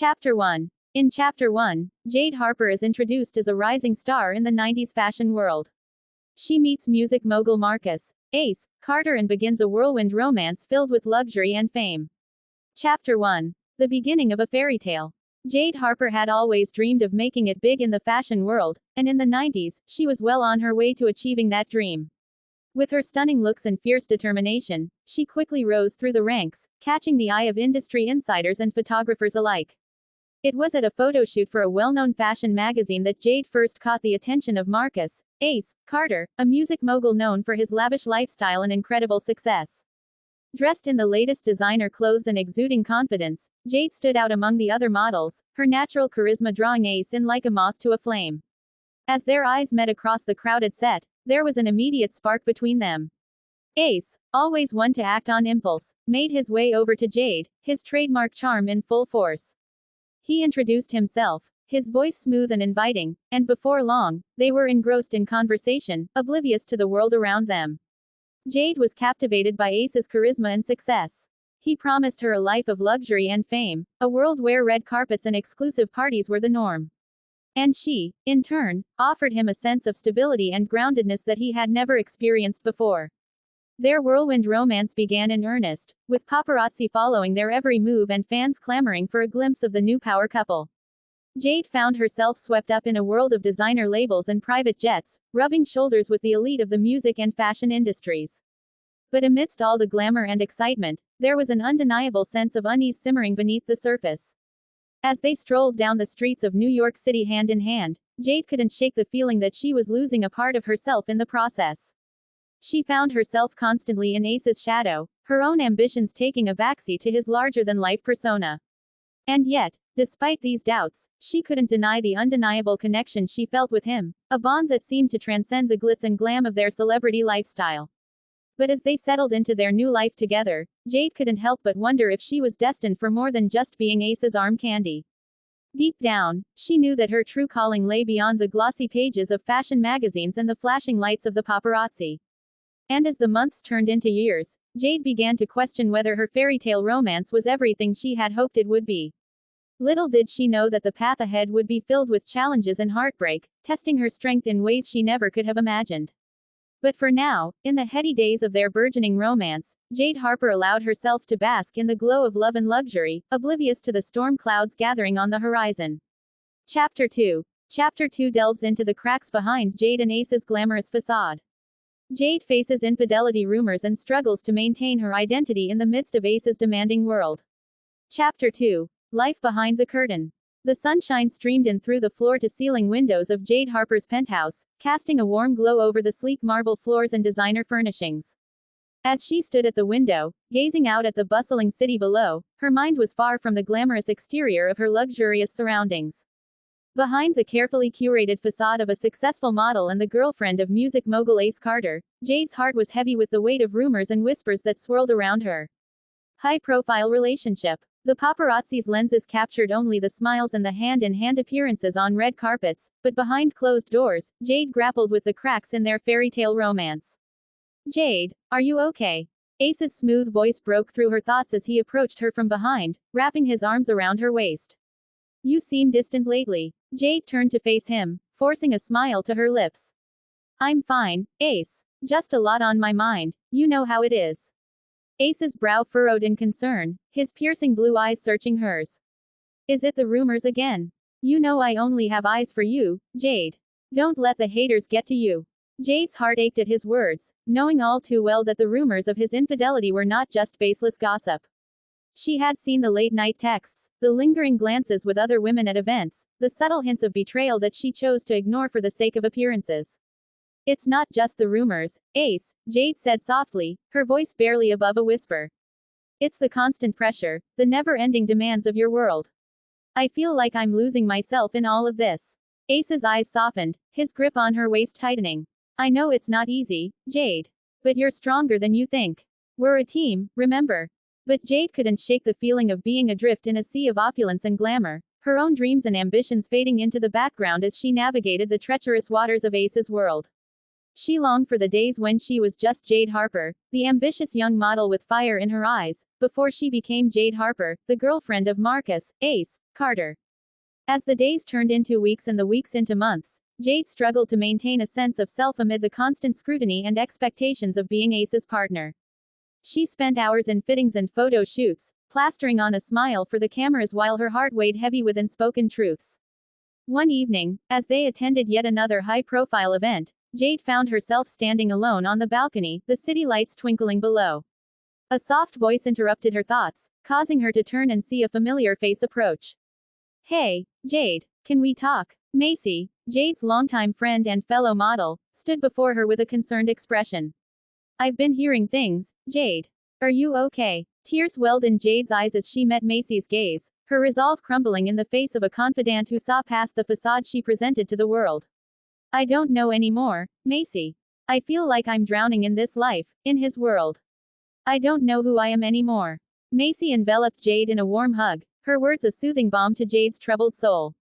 Chapter 1. In Chapter 1, Jade Harper is introduced as a rising star in the 90s fashion world. She meets music mogul Marcus Ace Carter and begins a whirlwind romance filled with luxury and fame. Chapter 1. The beginning of a fairy tale. Jade Harper had always dreamed of making it big in the fashion world, and in the 90s, she was well on her way to achieving that dream. With her stunning looks and fierce determination, she quickly rose through the ranks, catching the eye of industry insiders and photographers alike. It was at a photo shoot for a well-known fashion magazine that Jade first caught the attention of Marcus Ace Carter, a music mogul known for his lavish lifestyle and incredible success. Dressed in the latest designer clothes and exuding confidence, Jade stood out among the other models, her natural charisma drawing Ace in like a moth to a flame. As their eyes met across the crowded set, there was an immediate spark between them. Ace, always one to act on impulse, made his way over to Jade, his trademark charm in full force. He introduced himself, his voice smooth and inviting, and before long, they were engrossed in conversation, oblivious to the world around them. Jade was captivated by Ace's charisma and success. He promised her a life of luxury and fame, a world where red carpets and exclusive parties were the norm. And she, in turn, offered him a sense of stability and groundedness that he had never experienced before. Their whirlwind romance began in earnest, with paparazzi following their every move and fans clamoring for a glimpse of the new power couple. Jade found herself swept up in a world of designer labels and private jets, rubbing shoulders with the elite of the music and fashion industries. But amidst all the glamour and excitement, there was an undeniable sense of unease simmering beneath the surface. As they strolled down the streets of New York City hand in hand, Jade couldn't shake the feeling that she was losing a part of herself in the process. She found herself constantly in Ace's shadow, her own ambitions taking a backseat to his larger-than-life persona. And yet, despite these doubts, she couldn't deny the undeniable connection she felt with him, a bond that seemed to transcend the glitz and glam of their celebrity lifestyle. But as they settled into their new life together, Jade couldn't help but wonder if she was destined for more than just being Ace's arm candy. Deep down, she knew that her true calling lay beyond the glossy pages of fashion magazines and the flashing lights of the paparazzi. And as the months turned into years, Jade began to question whether her fairy tale romance was everything she had hoped it would be. Little did she know that the path ahead would be filled with challenges and heartbreak, testing her strength in ways she never could have imagined. But for now, in the heady days of their burgeoning romance, Jade Harper allowed herself to bask in the glow of love and luxury, oblivious to the storm clouds gathering on the horizon. Chapter 2. Chapter 2 delves into the cracks behind Jade and Ace's glamorous facade. Jade faces infidelity rumors and struggles to maintain her identity in the midst of Ace's demanding world. Chapter 2. Life behind the curtain. The sunshine streamed in through the floor-to-ceiling windows of Jade Harper's penthouse, casting a warm glow over the sleek marble floors and designer furnishings. As she stood at the window, gazing out at the bustling city below, her mind was far from the glamorous exterior of her luxurious surroundings. Behind the carefully curated facade of a successful model and the girlfriend of music mogul Ace Carter, Jade's heart was heavy with the weight of rumors and whispers that swirled around her. High-profile relationship. The paparazzi's lenses captured only the smiles and the hand-in-hand appearances on red carpets, but behind closed doors, Jade grappled with the cracks in their fairy tale romance. "Jade, are you okay?" Ace's smooth voice broke through her thoughts as he approached her from behind, wrapping his arms around her waist. "You seem distant lately." Jade turned to face him, forcing a smile to her lips. "I'm fine, Ace. Just a lot on my mind, you know how it is." Ace's brow furrowed in concern, his piercing blue eyes searching hers. "Is it the rumors again? You know I only have eyes for you, Jade. Don't let the haters get to you." Jade's heart ached at his words, knowing all too well that the rumors of his infidelity were not just baseless gossip. She had seen the late-night texts, the lingering glances with other women at events, the subtle hints of betrayal that she chose to ignore for the sake of appearances. "It's not just the rumors, Ace," Jade said softly, her voice barely above a whisper. "It's the constant pressure, the never-ending demands of your world. I feel like I'm losing myself in all of this." Ace's eyes softened, his grip on her waist tightening. "I know it's not easy, Jade. But you're stronger than you think. We're a team, remember?" But Jade couldn't shake the feeling of being adrift in a sea of opulence and glamour, her own dreams and ambitions fading into the background as she navigated the treacherous waters of Ace's world. She longed for the days when she was just Jade Harper, the ambitious young model with fire in her eyes, before she became Jade Harper, the girlfriend of Marcus, Ace, Carter. As the days turned into weeks and the weeks into months, Jade struggled to maintain a sense of self amid the constant scrutiny and expectations of being Ace's partner. She spent hours in fittings and photo shoots, plastering on a smile for the cameras while her heart weighed heavy with unspoken truths. One evening, as they attended yet another high-profile event, Jade found herself standing alone on the balcony, the city lights twinkling below. A soft voice interrupted her thoughts, causing her to turn and see a familiar face approach. "Hey, Jade, can we talk?" Macy, Jade's longtime friend and fellow model, stood before her with a concerned expression. "I've been hearing things, Jade. Are you okay?" Tears welled in Jade's eyes as she met Macy's gaze, her resolve crumbling in the face of a confidant who saw past the facade she presented to the world. "I don't know anymore, Macy. I feel like I'm drowning in this life, in his world. I don't know who I am anymore." Macy enveloped Jade in a warm hug, her words a soothing balm to Jade's troubled soul.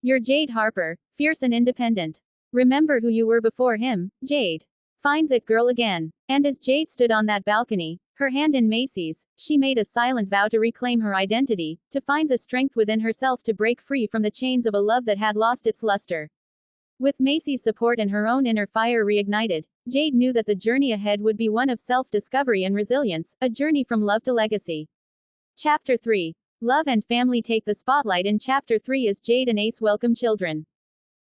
"You're Jade Harper, fierce and independent. Remember who you were before him, Jade. Find that girl again." And as Jade stood on that balcony, her hand in Macy's, she made a silent vow to reclaim her identity, to find the strength within herself to break free from the chains of a love that had lost its luster. With Macy's support and her own inner fire reignited, Jade knew that the journey ahead would be one of self-discovery and resilience, a journey from love to legacy. Chapter 3. Love and family take the spotlight. In Chapter 3 as Jade and Ace welcome children.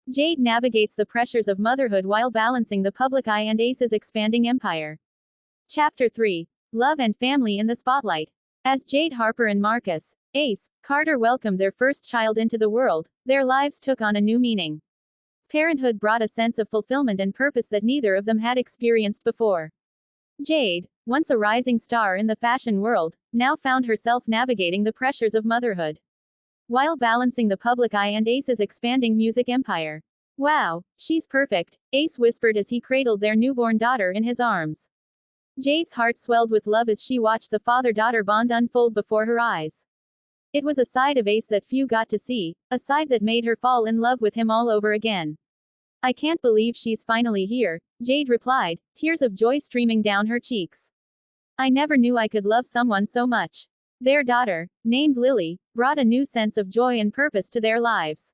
Jade navigates the pressures of motherhood while balancing the public eye and Ace's expanding empire. Chapter 3. Love and family in the spotlight. As Jade Harper and Marcus, Ace, Carter welcomed their first child into the world, their lives took on a new meaning. Parenthood brought a sense of fulfillment and purpose that neither of them had experienced before. Jade, once a rising star in the fashion world, now found herself navigating the pressures of motherhood, while balancing the public eye and Ace's expanding music empire. "Wow, she's perfect," Ace whispered as he cradled their newborn daughter in his arms. Jade's heart swelled with love as she watched the father-daughter bond unfold before her eyes. It was a side of Ace that few got to see, a side that made her fall in love with him all over again. "I can't believe she's finally here," Jade replied, tears of joy streaming down her cheeks. "I never knew I could love someone so much." Their daughter, named Lily, brought a new sense of joy and purpose to their lives.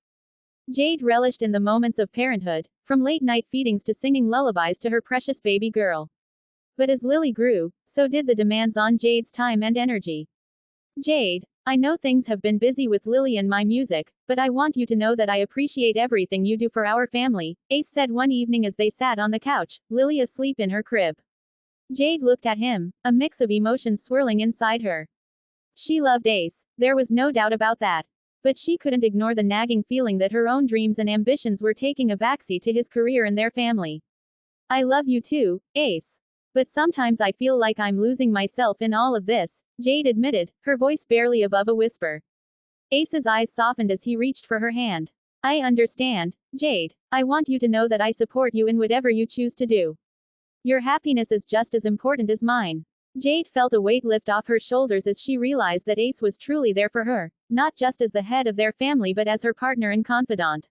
Jade relished in the moments of parenthood, from late-night feedings to singing lullabies to her precious baby girl. But as Lily grew, so did the demands on Jade's time and energy. "Jade, I know things have been busy with Lily and my music, but I want you to know that I appreciate everything you do for our family," Ace said one evening as they sat on the couch, Lily asleep in her crib. Jade looked at him, a mix of emotions swirling inside her. She loved Ace, there was no doubt about that. But she couldn't ignore the nagging feeling that her own dreams and ambitions were taking a backseat to his career and their family. "I love you too, Ace. But sometimes I feel like I'm losing myself in all of this," Jade admitted, her voice barely above a whisper. Ace's eyes softened as he reached for her hand. "I understand, Jade. I want you to know that I support you in whatever you choose to do. Your happiness is just as important as mine." Jade felt a weight lift off her shoulders as she realized that Ace was truly there for her, not just as the head of their family but as her partner and confidant.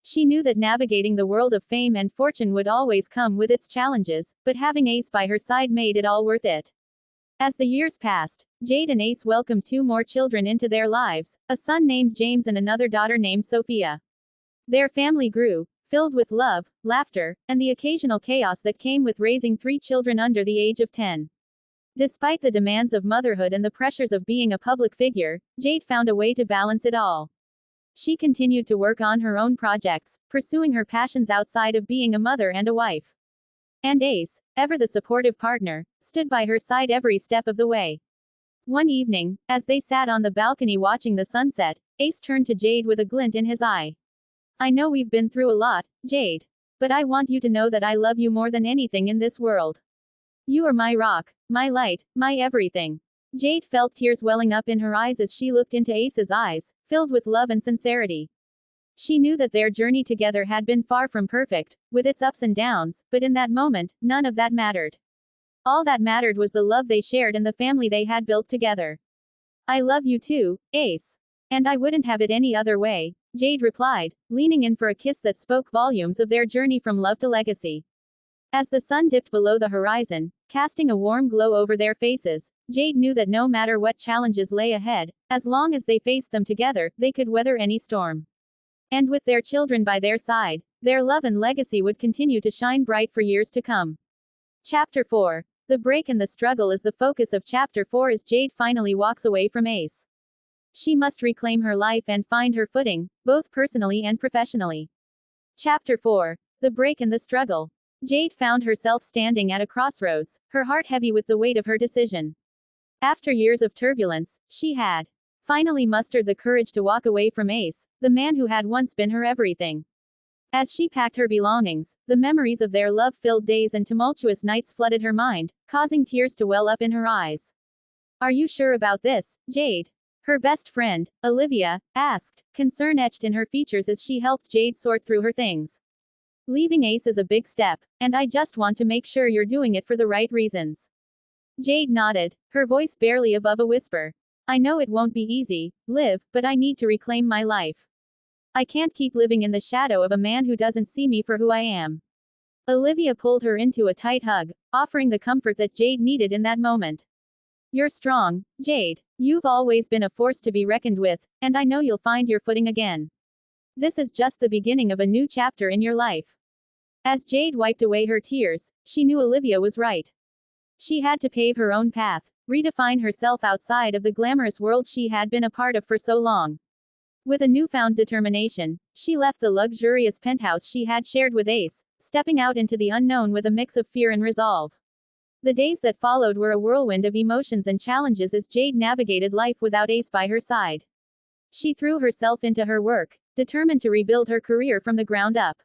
She knew that navigating the world of fame and fortune would always come with its challenges, but having Ace by her side made it all worth it. As the years passed, Jade and Ace welcomed 2 more children into their lives, a son named James and another daughter named Sophia. Their family grew, filled with love, laughter, and the occasional chaos that came with raising 3 children under the age of 10. Despite the demands of motherhood and the pressures of being a public figure, Jade found a way to balance it all. She continued to work on her own projects, pursuing her passions outside of being a mother and a wife. And Ace, ever the supportive partner, stood by her side every step of the way. One evening, as they sat on the balcony watching the sunset, Ace turned to Jade with a glint in his eye. "I know we've been through a lot, Jade. But I want you to know that I love you more than anything in this world. You are my rock, my light, my everything." Jade felt tears welling up in her eyes as she looked into Ace's eyes, filled with love and sincerity. She knew that their journey together had been far from perfect, with its ups and downs, but in that moment, none of that mattered. All that mattered was the love they shared and the family they had built together. "I love you too, Ace. And I wouldn't have it any other way," Jade replied, leaning in for a kiss that spoke volumes of their journey from love to legacy. As the sun dipped below the horizon, casting a warm glow over their faces, Jade knew that no matter what challenges lay ahead, as long as they faced them together, they could weather any storm. And with their children by their side, their love and legacy would continue to shine bright for years to come. Chapter 4. The break and the struggle is the focus of Chapter 4 as Jade finally walks away from Ace. She must reclaim her life and find her footing, both personally and professionally. Chapter 4. The break and the struggle. Jade found herself standing at a crossroads, her heart heavy with the weight of her decision. After years of turbulence, she had finally mustered the courage to walk away from Ace, the man who had once been her everything. As she packed her belongings, the memories of their love-filled days and tumultuous nights flooded her mind, causing tears to well up in her eyes. "Are you sure about this, Jade?" her best friend, Olivia, asked, concern etched in her features as she helped Jade sort through her things. "Leaving Ace is a big step, and I just want to make sure you're doing it for the right reasons." Jade nodded, her voice barely above a whisper. "I know it won't be easy, Liv, but I need to reclaim my life. I can't keep living in the shadow of a man who doesn't see me for who I am." Olivia pulled her into a tight hug, offering the comfort that Jade needed in that moment. "You're strong, Jade. You've always been a force to be reckoned with, and I know you'll find your footing again. This is just the beginning of a new chapter in your life." As Jade wiped away her tears, she knew Olivia was right. She had to pave her own path, redefine herself outside of the glamorous world she had been a part of for so long. With a newfound determination, she left the luxurious penthouse she had shared with Ace, stepping out into the unknown with a mix of fear and resolve. The days that followed were a whirlwind of emotions and challenges as Jade navigated life without Ace by her side. She threw herself into her work, determined to rebuild her career from the ground up.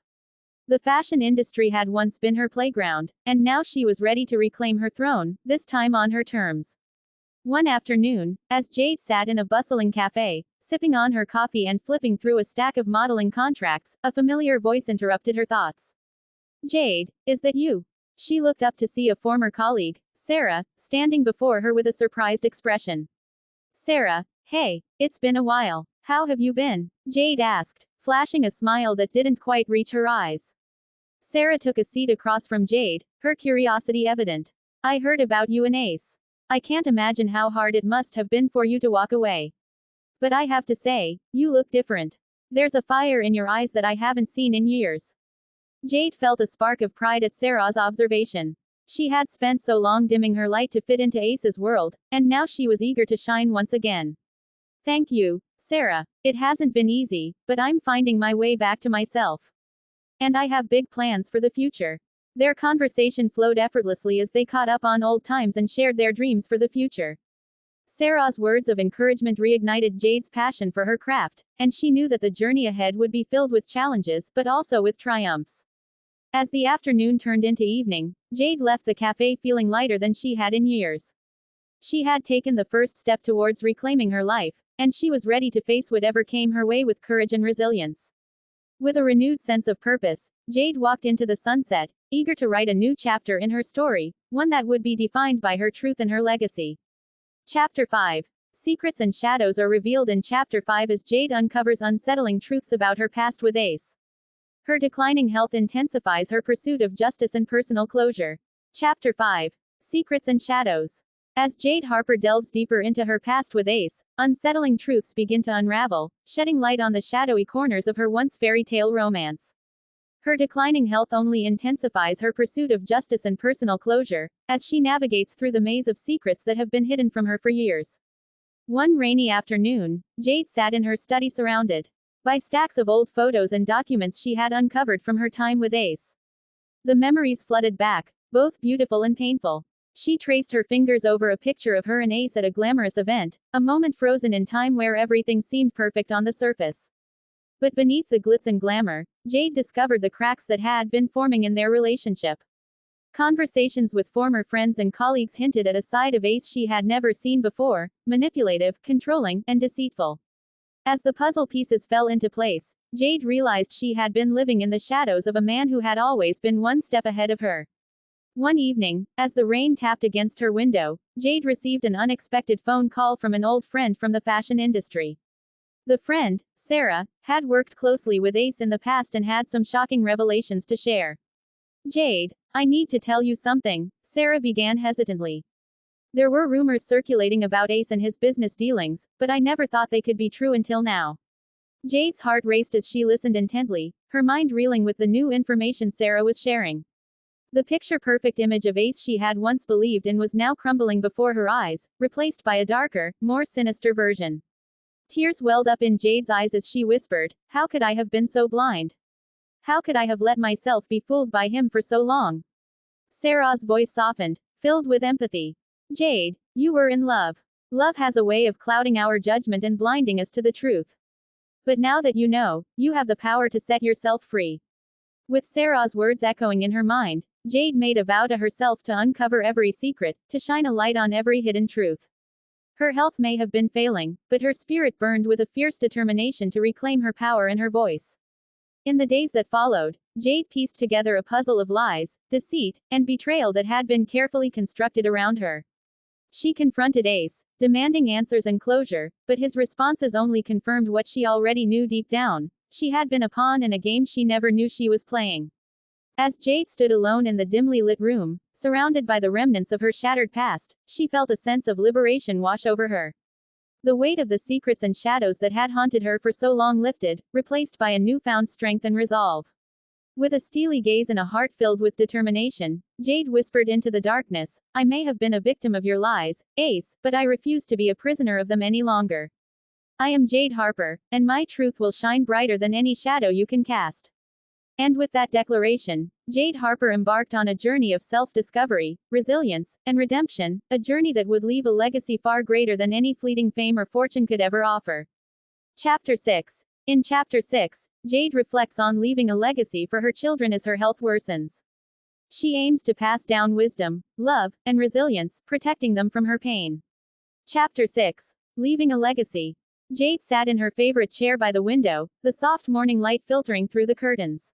The fashion industry had once been her playground, and now she was ready to reclaim her throne, this time on her terms. One afternoon, as Jade sat in a bustling cafe, sipping on her coffee and flipping through a stack of modeling contracts, a familiar voice interrupted her thoughts. "Jade, is that you?" She looked up to see a former colleague, Sarah, standing before her with a surprised expression. "Sarah, hey, it's been a while. How have you been?" Jade asked, flashing a smile that didn't quite reach her eyes. Sarah took a seat across from Jade, her curiosity evident. "I heard about you and Ace. I can't imagine how hard it must have been for you to walk away. But I have to say, you look different. There's a fire in your eyes that I haven't seen in years." Jade felt a spark of pride at Sarah's observation. She had spent so long dimming her light to fit into Ace's world, and now she was eager to shine once again. "Thank you, Sarah. It hasn't been easy, but I'm finding my way back to myself. And I have big plans for the future." Their conversation flowed effortlessly as they caught up on old times and shared their dreams for the future. Sarah's words of encouragement reignited Jade's passion for her craft, and she knew that the journey ahead would be filled with challenges, but also with triumphs. As the afternoon turned into evening, Jade left the cafe feeling lighter than she had in years. She had taken the first step towards reclaiming her life, and she was ready to face whatever came her way with courage and resilience. With a renewed sense of purpose, Jade walked into the sunset, eager to write a new chapter in her story, one that would be defined by her truth and her legacy. Chapter 5. Secrets and shadows are revealed in Chapter 5 as Jade uncovers unsettling truths about her past with Ace. Her declining health intensifies her pursuit of justice and personal closure. Chapter 5. Secrets and shadows. As Jade Harper delves deeper into her past with Ace, unsettling truths begin to unravel, shedding light on the shadowy corners of her once fairy tale romance. Her declining health only intensifies her pursuit of justice and personal closure, as she navigates through the maze of secrets that have been hidden from her for years. One rainy afternoon, Jade sat in her study surrounded by stacks of old photos and documents she had uncovered from her time with Ace. The memories flooded back, both beautiful and painful. She traced her fingers over a picture of her and Ace at a glamorous event, a moment frozen in time where everything seemed perfect on the surface. But beneath the glitz and glamour, Jade discovered the cracks that had been forming in their relationship. Conversations with former friends and colleagues hinted at a side of Ace she had never seen before: manipulative, controlling, and deceitful. As the puzzle pieces fell into place, Jade realized she had been living in the shadows of a man who had always been one step ahead of her. One evening, as the rain tapped against her window, Jade received an unexpected phone call from an old friend from the fashion industry. The friend, Sarah, had worked closely with Ace in the past and had some shocking revelations to share. Jade, I need to tell you something, Sarah began hesitantly. There were rumors circulating about Ace and his business dealings, but I never thought they could be true until now. Jade's heart raced as she listened intently, her mind reeling with the new information Sarah was sharing. The picture-perfect image of Ace she had once believed in was now crumbling before her eyes, replaced by a darker, more sinister version. Tears welled up in Jade's eyes as she whispered, "How could I have been so blind? How could I have let myself be fooled by him for so long?" Sarah's voice softened, filled with empathy. "Jade, you were in love. Love has a way of clouding our judgment and blinding us to the truth. But now that you know, you have the power to set yourself free." With Sarah's words echoing in her mind, Jade made a vow to herself to uncover every secret, to shine a light on every hidden truth. Her health may have been failing, but her spirit burned with a fierce determination to reclaim her power and her voice. In the days that followed, Jade pieced together a puzzle of lies, deceit, and betrayal that had been carefully constructed around her. She confronted Ace, demanding answers and closure, but his responses only confirmed what she already knew deep down. She had been a pawn in a game she never knew she was playing. As Jade stood alone in the dimly lit room, surrounded by the remnants of her shattered past, she felt a sense of liberation wash over her. The weight of the secrets and shadows that had haunted her for so long lifted, replaced by a newfound strength and resolve. With a steely gaze and a heart filled with determination, Jade whispered into the darkness, "I may have been a victim of your lies, Ace, but I refuse to be a prisoner of them any longer. I am Jade Harper, and my truth will shine brighter than any shadow you can cast." And with that declaration, Jade Harper embarked on a journey of self-discovery, resilience, and redemption, a journey that would leave a legacy far greater than any fleeting fame or fortune could ever offer. Chapter 6. In Chapter 6, Jade reflects on leaving a legacy for her children as her health worsens. She aims to pass down wisdom, love, and resilience, protecting them from her pain. Chapter 6. Leaving a legacy. Jade sat in her favorite chair by the window, the soft morning light filtering through the curtains.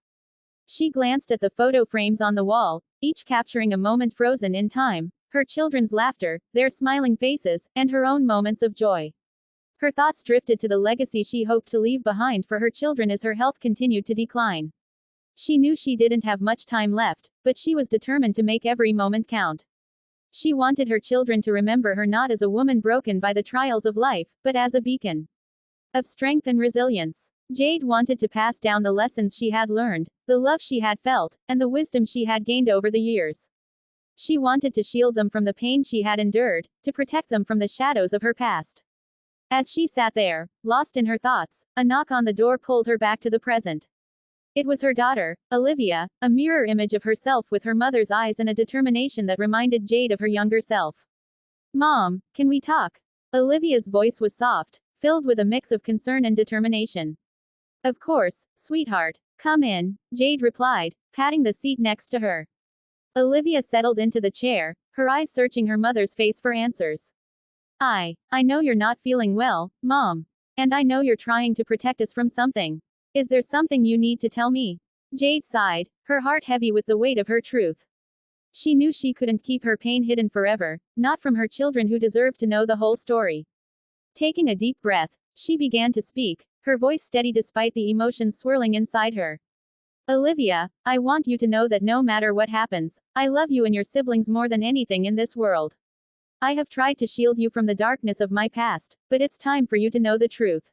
She glanced at the photo frames on the wall, each capturing a moment frozen in time, her children's laughter, their smiling faces, and her own moments of joy. Her thoughts drifted to the legacy she hoped to leave behind for her children as her health continued to decline. She knew she didn't have much time left, but she was determined to make every moment count. She wanted her children to remember her not as a woman broken by the trials of life, but as a beacon of strength and resilience. Jade wanted to pass down the lessons she had learned, the love she had felt, and the wisdom she had gained over the years. She wanted to shield them from the pain she had endured, to protect them from the shadows of her past. As she sat there, lost in her thoughts, a knock on the door pulled her back to the present. It was her daughter, Olivia, a mirror image of herself with her mother's eyes and a determination that reminded Jade of her younger self. "Mom, can we talk?" Olivia's voice was soft, filled with a mix of concern and determination. "Of course, sweetheart. Come in," Jade replied, patting the seat next to her. Olivia settled into the chair, her eyes searching her mother's face for answers. I know you're not feeling well, Mom. And I know you're trying to protect us from something. Is there something you need to tell me?" Jade sighed, her heart heavy with the weight of her truth. She knew she couldn't keep her pain hidden forever, not from her children who deserved to know the whole story. Taking a deep breath, she began to speak, her voice steady despite the emotions swirling inside her. "Olivia, I want you to know that no matter what happens, I love you and your siblings more than anything in this world. I have tried to shield you from the darkness of my past, but it's time for you to know the truth."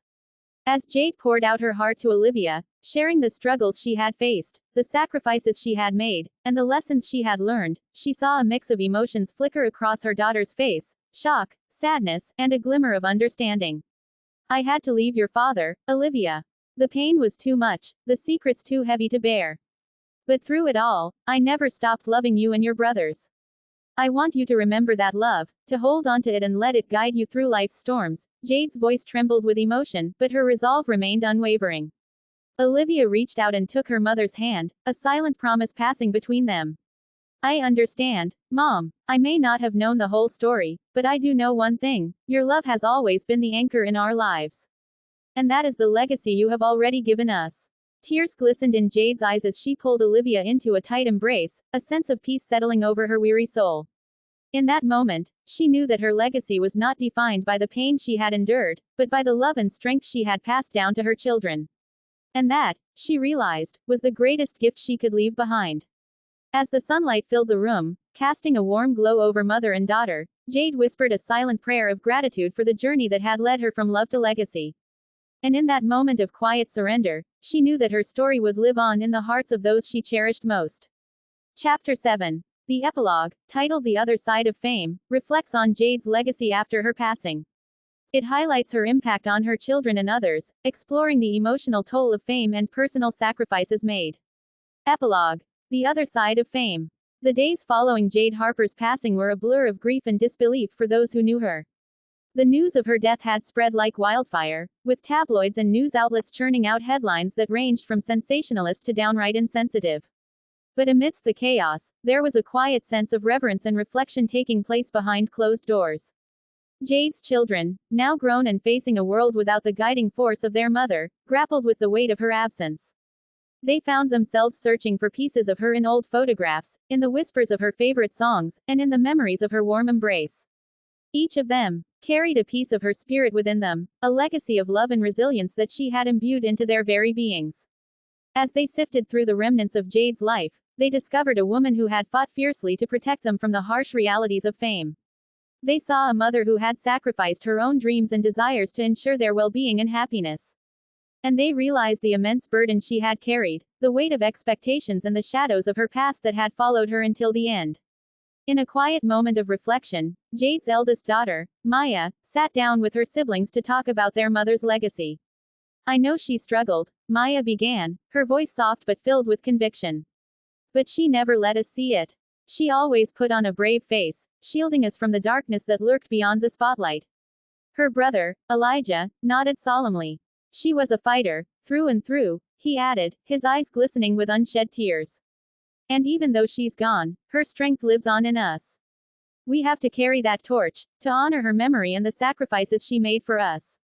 As Jade poured out her heart to Olivia, sharing the struggles she had faced, the sacrifices she had made, and the lessons she had learned, she saw a mix of emotions flicker across her daughter's face: shock, sadness, and a glimmer of understanding. "I had to leave your father, Olivia. The pain was too much, the secrets too heavy to bear. But through it all, I never stopped loving you and your brothers. I want you to remember that love, to hold on to it and let it guide you through life's storms." Jade's voice trembled with emotion, but her resolve remained unwavering. Olivia reached out and took her mother's hand, a silent promise passing between them. "I understand, Mom. I may not have known the whole story, but I do know one thing: your love has always been the anchor in our lives. And that is the legacy you have already given us." Tears glistened in Jade's eyes as she pulled Olivia into a tight embrace, a sense of peace settling over her weary soul. In that moment, she knew that her legacy was not defined by the pain she had endured, but by the love and strength she had passed down to her children. And that, she realized, was the greatest gift she could leave behind. As the sunlight filled the room, casting a warm glow over mother and daughter, Jade whispered a silent prayer of gratitude for the journey that had led her from love to legacy. And in that moment of quiet surrender, she knew that her story would live on in the hearts of those she cherished most. Chapter 7. The epilogue, titled The Other Side of Fame, reflects on Jade's legacy after her passing. It highlights her impact on her children and others, exploring the emotional toll of fame and personal sacrifices made. Epilogue. The Other Side of Fame. The days following Jade Harper's passing were a blur of grief and disbelief for those who knew her. The news of her death had spread like wildfire, with tabloids and news outlets churning out headlines that ranged from sensationalist to downright insensitive. But amidst the chaos, there was a quiet sense of reverence and reflection taking place behind closed doors. Jade's children, now grown and facing a world without the guiding force of their mother, grappled with the weight of her absence. They found themselves searching for pieces of her in old photographs, in the whispers of her favorite songs, and in the memories of her warm embrace. Each of them carried a piece of her spirit within them, a legacy of love and resilience that she had imbued into their very beings. As they sifted through the remnants of Jade's life, they discovered a woman who had fought fiercely to protect them from the harsh realities of fame. They saw a mother who had sacrificed her own dreams and desires to ensure their well-being and happiness. And they realized the immense burden she had carried, the weight of expectations and the shadows of her past that had followed her until the end. In a quiet moment of reflection, Jade's eldest daughter, Maya, sat down with her siblings to talk about their mother's legacy. "I know she struggled," Maya began, her voice soft but filled with conviction. "But she never let us see it. She always put on a brave face, shielding us from the darkness that lurked beyond the spotlight." Her brother, Elijah, nodded solemnly. "She was a fighter, through and through," he added, his eyes glistening with unshed tears. "And even though she's gone, her strength lives on in us. We have to carry that torch, to honor her memory and the sacrifices she made for us."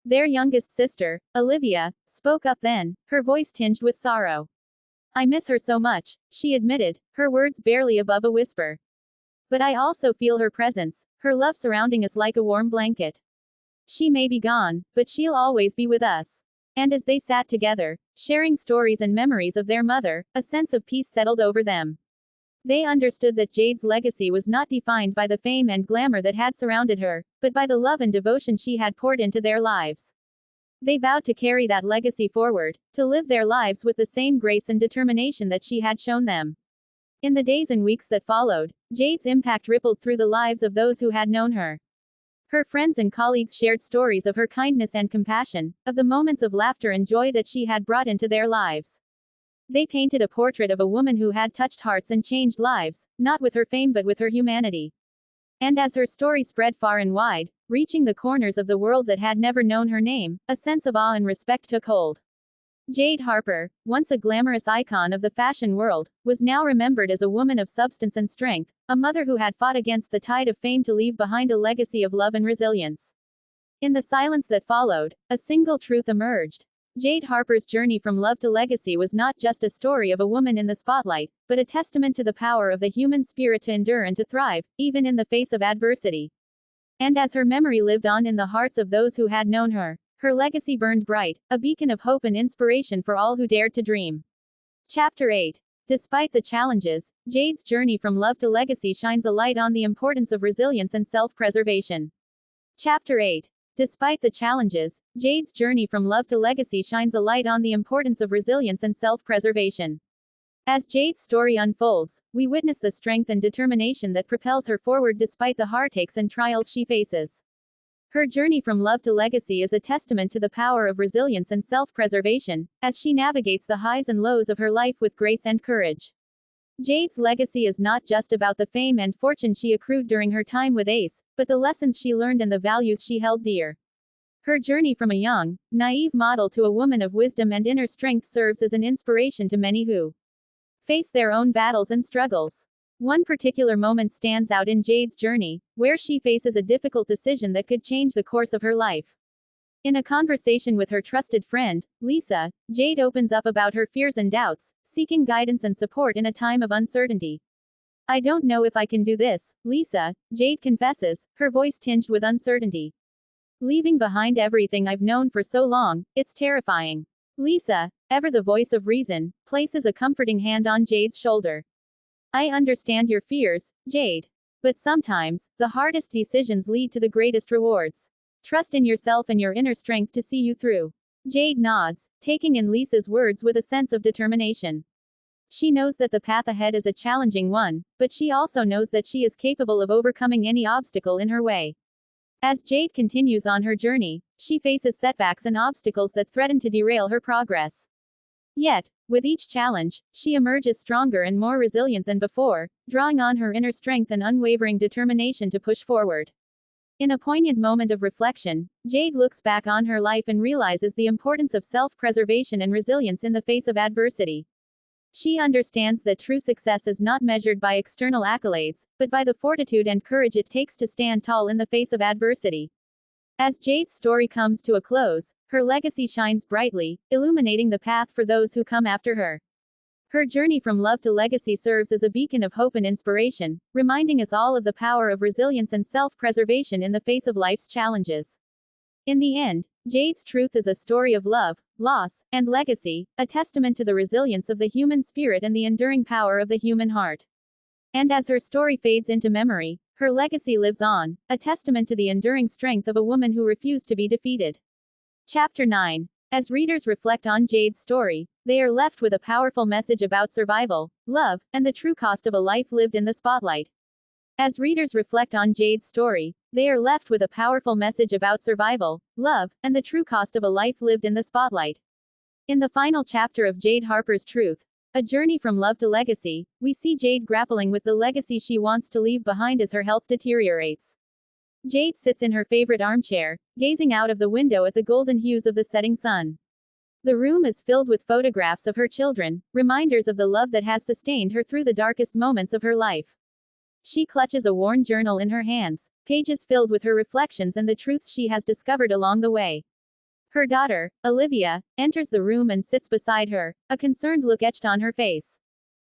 Their youngest sister, Olivia, spoke up then, her voice tinged with sorrow. "I miss her so much," she admitted, her words barely above a whisper. "But I also feel her presence, her love surrounding us like a warm blanket. She may be gone, but she'll always be with us." And as they sat together, sharing stories and memories of their mother, a sense of peace settled over them. They understood that Jade's legacy was not defined by the fame and glamour that had surrounded her, but by the love and devotion she had poured into their lives. They vowed to carry that legacy forward, to live their lives with the same grace and determination that she had shown them. In the days and weeks that followed, Jade's impact rippled through the lives of those who had known her. Her friends and colleagues shared stories of her kindness and compassion, of the moments of laughter and joy that she had brought into their lives. They painted a portrait of a woman who had touched hearts and changed lives, not with her fame but with her humanity. And as her story spread far and wide, reaching the corners of the world that had never known her name, a sense of awe and respect took hold. Jade Harper, once a glamorous icon of the fashion world, was now remembered as a woman of substance and strength, a mother who had fought against the tide of fame to leave behind a legacy of love and resilience. In the silence that followed, a single truth emerged. Jade Harper's journey from love to legacy was not just a story of a woman in the spotlight, but a testament to the power of the human spirit to endure and to thrive, even in the face of adversity. And as her memory lived on in the hearts of those who had known her, her legacy burned bright, a beacon of hope and inspiration for all who dared to dream. Chapter 8. Despite the challenges, Jade's journey from love to legacy shines a light on the importance of resilience and self-preservation. Chapter 8. Despite the challenges, Jade's journey from love to legacy shines a light on the importance of resilience and self-preservation. As Jade's story unfolds, we witness the strength and determination that propels her forward despite the heartaches and trials she faces. Her journey from love to legacy is a testament to the power of resilience and self-preservation, as she navigates the highs and lows of her life with grace and courage. Jade's legacy is not just about the fame and fortune she accrued during her time with Ace, but the lessons she learned and the values she held dear. Her journey from a young, naive model to a woman of wisdom and inner strength serves as an inspiration to many who face their own battles and struggles. One particular moment stands out in Jade's journey, where she faces a difficult decision that could change the course of her life. In a conversation with her trusted friend, Lisa, Jade opens up about her fears and doubts, seeking guidance and support in a time of uncertainty. "I don't know if I can do this, Lisa," Jade confesses, her voice tinged with uncertainty. "Leaving behind everything I've known for so long, it's terrifying." Lisa, ever the voice of reason, places a comforting hand on Jade's shoulder. I understand your fears, Jade. But sometimes, the hardest decisions lead to the greatest rewards. Trust in yourself and your inner strength to see you through. Jade nods, taking in Lisa's words with a sense of determination. She knows that the path ahead is a challenging one, but she also knows that she is capable of overcoming any obstacle in her way. As Jade continues on her journey, she faces setbacks and obstacles that threaten to derail her progress. Yet, with each challenge, she emerges stronger and more resilient than before, drawing on her inner strength and unwavering determination to push forward. In a poignant moment of reflection, Jade looks back on her life and realizes the importance of self-preservation and resilience in the face of adversity. She understands that true success is not measured by external accolades, but by the fortitude and courage it takes to stand tall in the face of adversity. As Jade's story comes to a close, her legacy shines brightly, illuminating the path for those who come after her. Her journey from love to legacy serves as a beacon of hope and inspiration, reminding us all of the power of resilience and self-preservation in the face of life's challenges. In the end, Jade's Truth is a story of love, loss, and legacy, a testament to the resilience of the human spirit and the enduring power of the human heart. And as her story fades into memory, her legacy lives on, a testament to the enduring strength of a woman who refused to be defeated. Chapter 9. As readers reflect on Jade's story, they are left with a powerful message about survival, love, and the true cost of a life lived in the spotlight. As readers reflect on Jade's story, they are left with a powerful message about survival, love, and the true cost of a life lived in the spotlight. In the final chapter of Jade Harper's Truth, A Journey from Love to Legacy, we see Jade grappling with the legacy she wants to leave behind as her health deteriorates. Jade sits in her favorite armchair, gazing out of the window at the golden hues of the setting sun. The room is filled with photographs of her children, reminders of the love that has sustained her through the darkest moments of her life. She clutches a worn journal in her hands, pages filled with her reflections and the truths she has discovered along the way. Her daughter, Olivia, enters the room and sits beside her, a concerned look etched on her face.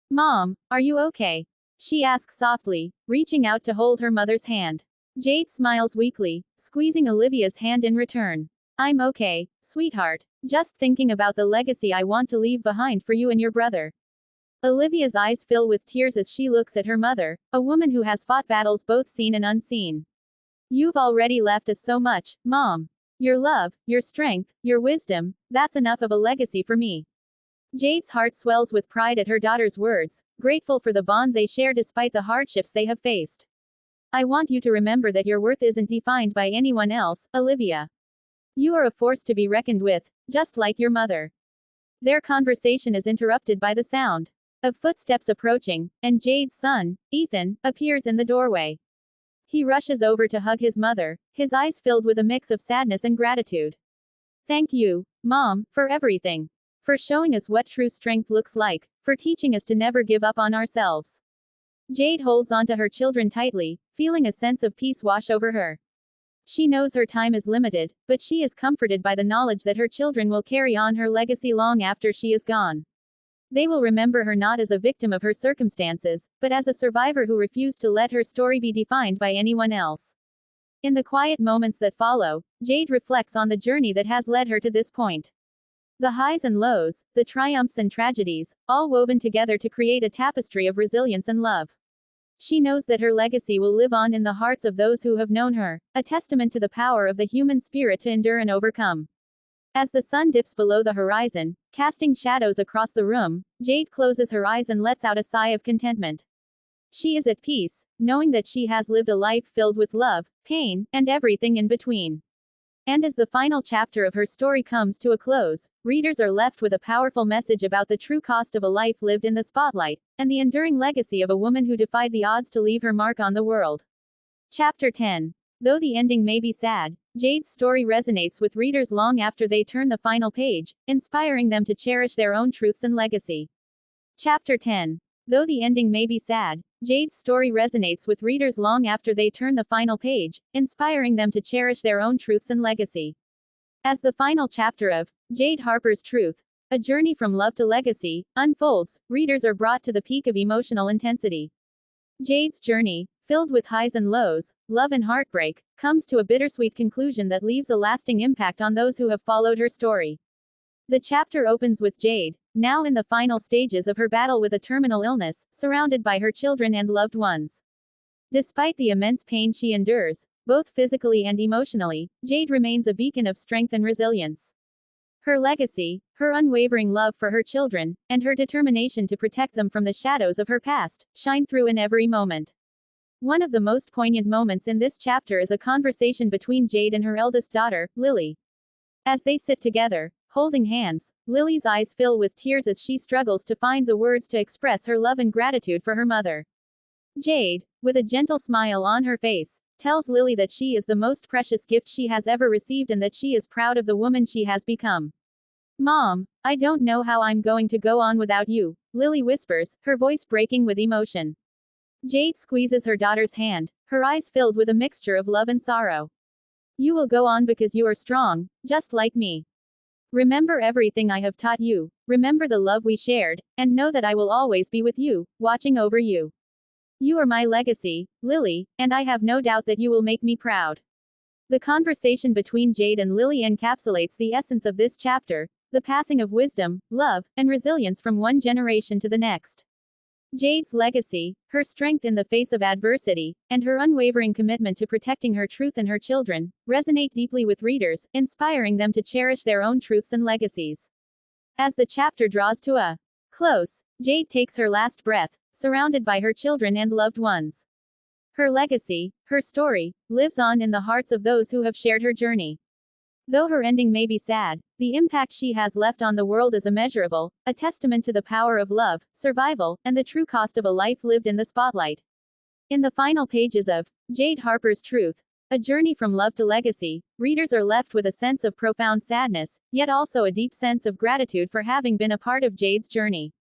"Mom, are you okay?" she asks softly, reaching out to hold her mother's hand. Jade smiles weakly, squeezing Olivia's hand in return. "I'm okay, sweetheart. Just thinking about the legacy I want to leave behind for you and your brother." Olivia's eyes fill with tears as she looks at her mother, a woman who has fought battles both seen and unseen. "You've already left us so much, Mom. Your love, your strength, your wisdom, that's enough of a legacy for me." Jade's heart swells with pride at her daughter's words, grateful for the bond they share despite the hardships they have faced. "I want you to remember that your worth isn't defined by anyone else, Olivia. You are a force to be reckoned with, just like your mother." Their conversation is interrupted by the sound of footsteps approaching, and Jade's son, Ethan, appears in the doorway. He rushes over to hug his mother, his eyes filled with a mix of sadness and gratitude. "Thank you, Mom, for everything. For showing us what true strength looks like, for teaching us to never give up on ourselves." Jade holds onto her children tightly, feeling a sense of peace wash over her. She knows her time is limited, but she is comforted by the knowledge that her children will carry on her legacy long after she is gone. They will remember her not as a victim of her circumstances, but as a survivor who refused to let her story be defined by anyone else. In the quiet moments that follow, Jade reflects on the journey that has led her to this point. The highs and lows, the triumphs and tragedies, all woven together to create a tapestry of resilience and love. She knows that her legacy will live on in the hearts of those who have known her, a testament to the power of the human spirit to endure and overcome. As the sun dips below the horizon, casting shadows across the room, Jade closes her eyes and lets out a sigh of contentment. She is at peace, knowing that she has lived a life filled with love, pain, and everything in between. And as the final chapter of her story comes to a close, readers are left with a powerful message about the true cost of a life lived in the spotlight, and the enduring legacy of a woman who defied the odds to leave her mark on the world. Chapter 10. Though the ending may be sad, Jade's story resonates with readers long after they turn the final page, inspiring them to cherish their own truths and legacy. Chapter 10. Though the ending may be sad, Jade's story resonates with readers long after they turn the final page, inspiring them to cherish their own truths and legacy. As the final chapter of Jade Harper's Truth, A Journey from Love to Legacy, unfolds, readers are brought to the peak of emotional intensity. Jade's journey, filled with highs and lows, love and heartbreak, comes to a bittersweet conclusion that leaves a lasting impact on those who have followed her story. The chapter opens with Jade, now in the final stages of her battle with a terminal illness, surrounded by her children and loved ones. Despite the immense pain she endures, both physically and emotionally, Jade remains a beacon of strength and resilience. Her legacy, her unwavering love for her children, and her determination to protect them from the shadows of her past, shine through in every moment. One of the most poignant moments in this chapter is a conversation between Jade and her eldest daughter, Lily. As they sit together, holding hands, Lily's eyes fill with tears as she struggles to find the words to express her love and gratitude for her mother. Jade, with a gentle smile on her face, tells Lily that she is the most precious gift she has ever received and that she is proud of the woman she has become. "Mom, I don't know how I'm going to go on without you," Lily whispers, her voice breaking with emotion. Jade squeezes her daughter's hand, her eyes filled with a mixture of love and sorrow. "You will go on because you are strong, just like me. Remember everything I have taught you, remember the love we shared, and know that I will always be with you, watching over you. You are my legacy, Lily, and I have no doubt that you will make me proud." The conversation between Jade and Lily encapsulates the essence of this chapter, the passing of wisdom, love, and resilience from one generation to the next. Jade's legacy, her strength in the face of adversity, and her unwavering commitment to protecting her truth and her children, resonate deeply with readers, inspiring them to cherish their own truths and legacies. As the chapter draws to a close, Jade takes her last breath, surrounded by her children and loved ones. Her legacy, her story, lives on in the hearts of those who have shared her journey. Though her ending may be sad, the impact she has left on the world is immeasurable, a testament to the power of love, survival, and the true cost of a life lived in the spotlight. In the final pages of Jade Harper's Truth, A Journey from Love to Legacy, readers are left with a sense of profound sadness, yet also a deep sense of gratitude for having been a part of Jade's journey.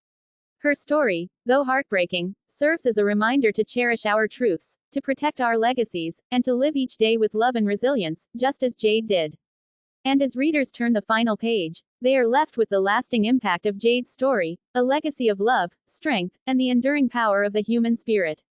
Her story, though heartbreaking, serves as a reminder to cherish our truths, to protect our legacies, and to live each day with love and resilience, just as Jade did. And as readers turn the final page, they are left with the lasting impact of Jade's story, a legacy of love, strength, and the enduring power of the human spirit.